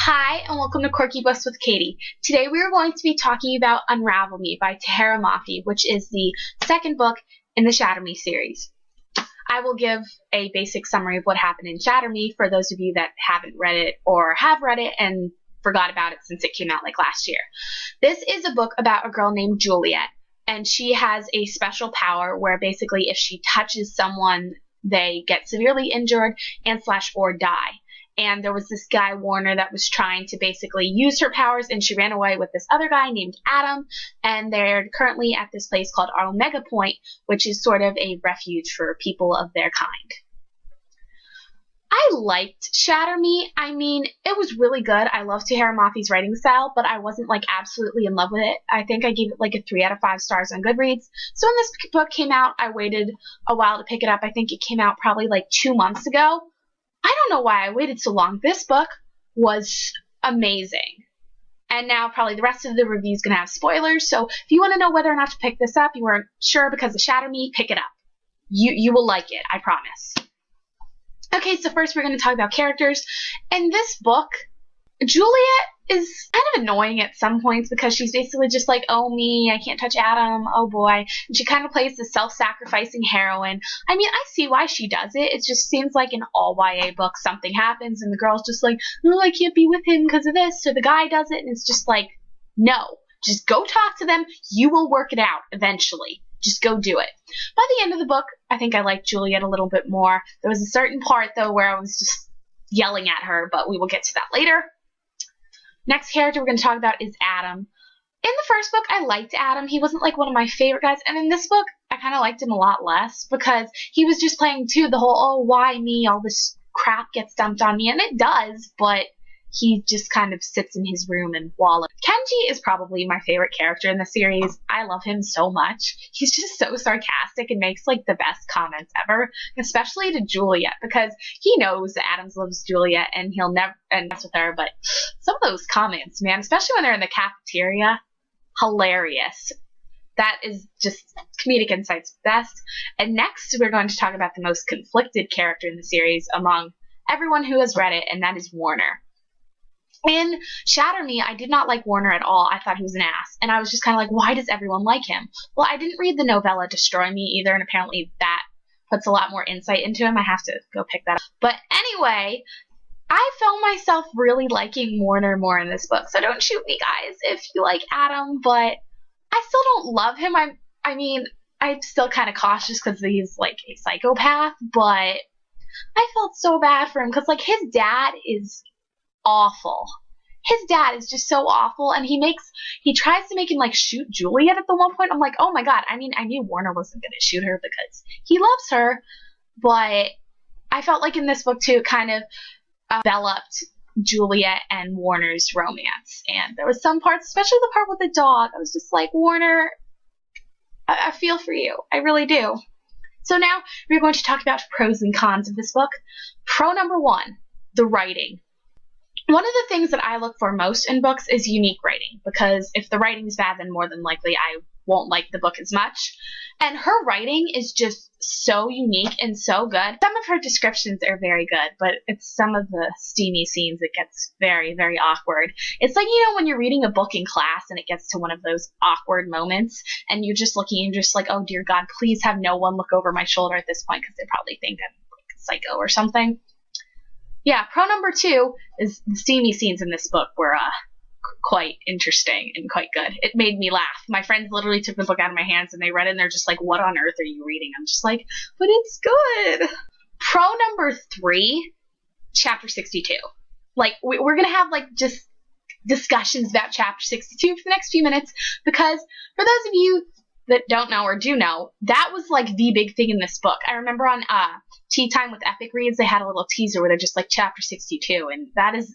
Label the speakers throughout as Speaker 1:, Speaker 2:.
Speaker 1: Hi, and welcome to Quirky Books with Katie. Today we are going to be talking about Unravel Me by Tahereh Mafi, which is the second book in the Shatter Me series. I will give a basic summary of what happened in Shatter Me for those of you that haven't read it or have read it and forgot about it since it came out like last year. This is a book about a girl named Juliet, and she has a special power where basically if she touches someone, they get severely injured and/or die. And there was this guy, Warner, that was trying to basically use her powers, and she ran away with this other guy named Adam, and they're currently at this place called Omega Point, which is sort of a refuge for people of their kind. I liked Shatter Me. I mean, it was really good. I love Tahereh Mafi's writing style, but I wasn't like absolutely in love with it. I think I gave it like a 3 out of 5 stars on Goodreads. So when this book came out, I waited a while to pick it up. I think it came out probably like 2 months ago. I don't know why I waited so long. This book was amazing. And now probably the rest of the review is going to have spoilers. So if you want to know whether or not to pick this up, you weren't sure because of Shatter Me, pick it up. You will like it, I promise. Okay, so first we're going to talk about characters. In this book, Juliet is kind of annoying at some points because she's basically just like, oh me, I can't touch Adam, oh boy. And she kind of plays the self-sacrificing heroine. I mean, I see why she does it. It just seems like in all YA books something happens and the girl's just like, oh, I can't be with him because of this. So the guy does it and it's just like, no, just go talk to them. You will work it out eventually. Just go do it. By the end of the book, I think I liked Juliet a little bit more. There was a certain part, though, where I was just yelling at her, but we will get to that later. Next character we're going to talk about is Adam. In the first book, I liked Adam. He wasn't like one of my favorite guys. And in this book, I kind of liked him a lot less because he was just playing too the whole, oh, why me? All this crap gets dumped on me. And it does, but he just kind of sits in his room and wallows. Kenji is probably my favorite character in the series. I love him so much. He's just so sarcastic and makes like the best comments ever, especially to Juliet, because he knows that Adams loves Juliet and he'll never mess with her, but some of those comments, man, especially when they're in the cafeteria, hilarious. That is just comedic insight's best. And next, we're going to talk about the most conflicted character in the series among everyone who has read it, and that is Warner. In Shatter Me, I did not like Warner at all. I thought he was an ass. And I was just kind of like, why does everyone like him? Well, I didn't read the novella Destroy Me either, and apparently that puts a lot more insight into him. I have to go pick that up. But anyway, I found myself really liking Warner more in this book. So don't shoot me, guys, if you like Adam, but I still don't love him. I mean, I'm still kind of cautious because he's like a psychopath, but I felt so bad for him because like his dad is awful. His dad is just so awful, and he tries to make him like shoot Juliet at the one point. I'm like, oh my god. I mean, I knew Warner wasn't going to shoot her because he loves her, but I felt like in this book too, it kind of developed Juliet and Warner's romance, and there was some parts, especially the part with the dog, I was just like, Warner, I feel for you. I really do. So now we're going to talk about pros and cons of this book. Pro number 1, the writing. One of the things that I look for most in books is unique writing, because if the writing is bad, then more than likely I won't like the book as much. And her writing is just so unique and so good. Some of her descriptions are very good, but it's some of the steamy scenes it gets very, very awkward. It's like, you know, when you're reading a book in class and it gets to one of those awkward moments and you're just looking and just like, oh dear God, please have no one look over my shoulder at this point because they probably think I'm like psycho or something. Yeah, pro number 2 is the steamy scenes in this book were quite interesting and quite good. It made me laugh. My friends literally took the book out of my hands and they read it and they're just like, what on earth are you reading? I'm just like, but it's good. Pro number 3, chapter 62. Like, we're going to have like just discussions about chapter 62 for the next few minutes because for those of you that don't know or do know, that was like the big thing in this book. I remember on Tea Time with Epic Reads, they had a little teaser where they're just like chapter 62, and that is,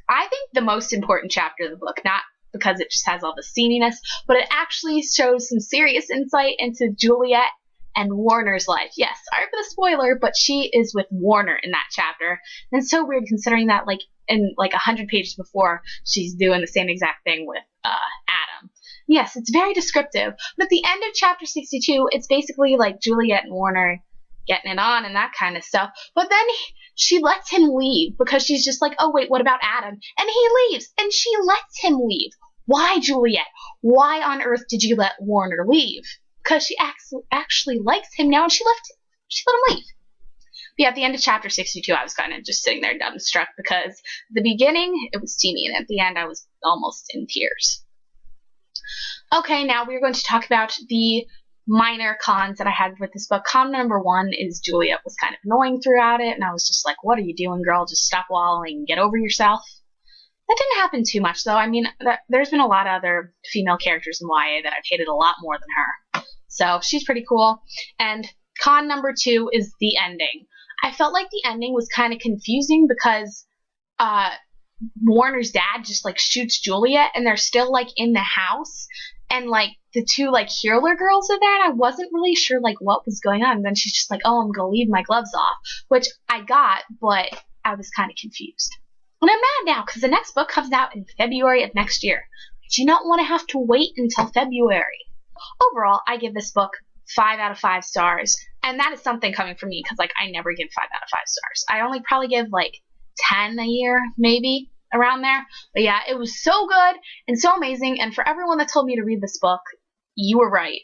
Speaker 1: I think, the most important chapter of the book, not because it just has all the steaminess, but it actually shows some serious insight into Juliet and Warner's life. Yes, sorry for the spoiler, but she is with Warner in that chapter, and it's so weird considering that like in like 100 pages before, she's doing the same exact thing with Adam. Yes, it's very descriptive. But at the end of chapter 62, it's basically like Juliet and Warner getting it on and that kind of stuff. But then she lets him leave because she's just like, oh wait, what about Adam? And he leaves, and she lets him leave. Why, Juliet? Why on earth did you let Warner leave? Because she actually likes him now, and she let him leave. But yeah, at the end of chapter 62, I was kind of just sitting there dumbstruck because at the beginning, it was steamy, and at the end, I was almost in tears. Okay, now we're going to talk about the minor cons that I had with this book. Con number 1 is Juliet was kind of annoying throughout it, and I was just like, what are you doing, girl? Just stop wallowing and get over yourself. That didn't happen too much, though. I mean, there's been a lot of other female characters in YA that I've hated a lot more than her. So she's pretty cool. And con number 2 is the ending. I felt like the ending was kind of confusing because Warner's dad just, like, shoots Juliet, and they're still, like, in the house. And, like, the 2, like, Healer girls are there, and I wasn't really sure, like, what was going on. And then she's just like, oh, I'm gonna leave my gloves off, which I got, but I was kind of confused. And I'm mad now, because the next book comes out in February of next year. I do not want to have to wait until February. Overall, I give this book 5 out of 5 stars, and that is something coming from me, because, like, I never give 5 out of 5 stars. I only probably give, like, 10 a year, maybe, around there. But yeah, it was so good and so amazing, and for everyone that told me to read this book, you were right.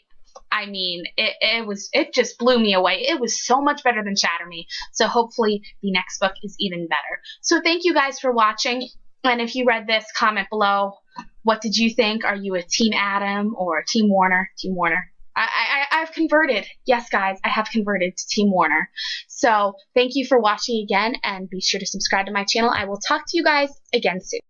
Speaker 1: I mean, it just blew me away. It was so much better than Shatter Me, so hopefully the next book is even better. So thank you guys for watching, and if you read this, comment below. What did you think? Are you a Team Adam or Team Warner? Team Warner. I've converted. Yes, guys, I have converted to Team Warner. So thank you for watching again, and be sure to subscribe to my channel. I will talk to you guys again soon.